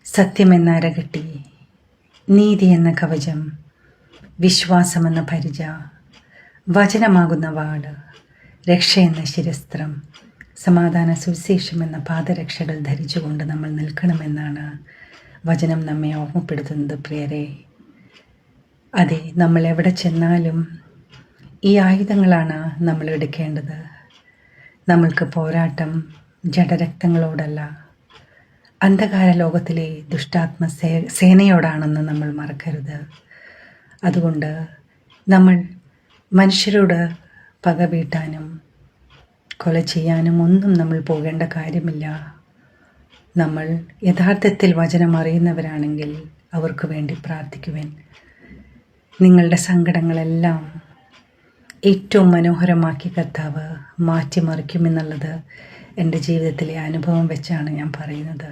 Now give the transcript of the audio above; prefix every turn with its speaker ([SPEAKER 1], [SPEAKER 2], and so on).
[SPEAKER 1] സത്യമെന്ന അരകെട്ടി, നീതി എന്ന കവചം, വിശ്വാസമെന്ന പരിച, വചനമാകുന്ന വാള്, രക്ഷയെന്ന ശിരസ്ത്രം, സമാധാന സുവിശേഷമെന്ന പാദരക്ഷകൾ ധരിച്ചുകൊണ്ട് നമ്മൾ നിൽക്കണമെന്നാണ് വചനം നമ്മെ ഓർമ്മപ്പെടുത്തുന്നത്. പ്രിയരെ, അതെ, നമ്മൾ എവിടെ ചെന്നാലും ഈ ആയുധങ്ങളാണ് നമ്മൾ എടുക്കേണ്ടത്. നമ്മൾക്ക് പോരാട്ടം ജഡരക്തങ്ങളോടല്ല, അന്ധകാര ലോകത്തിലെ ദുഷ്ടാത്മ സേനയോടാണെന്ന് നമ്മൾ മറക്കരുത്. അതുകൊണ്ട് നമ്മൾ മനുഷ്യരോട് പക വീട്ടാനും കൊല ചെയ്യാനും ഒന്നും നമ്മൾ പോകേണ്ട കാര്യമില്ല. നമ്മൾ യഥാർത്ഥത്തിൽ വചനം അറിയുന്നവരാണെങ്കിൽ അവർക്ക് വേണ്ടി പ്രാർത്ഥിക്കുവാൻ. നിങ്ങളുടെ സങ്കടങ്ങളെല്ലാം ഏറ്റവും മനോഹരമാക്കി കർത്താവ് മാറ്റിമറിക്കുമെന്നുള്ളത് എൻ്റെ ജീവിതത്തിലെ അനുഭവം വെച്ചാണ് ഞാൻ പറയുന്നത്.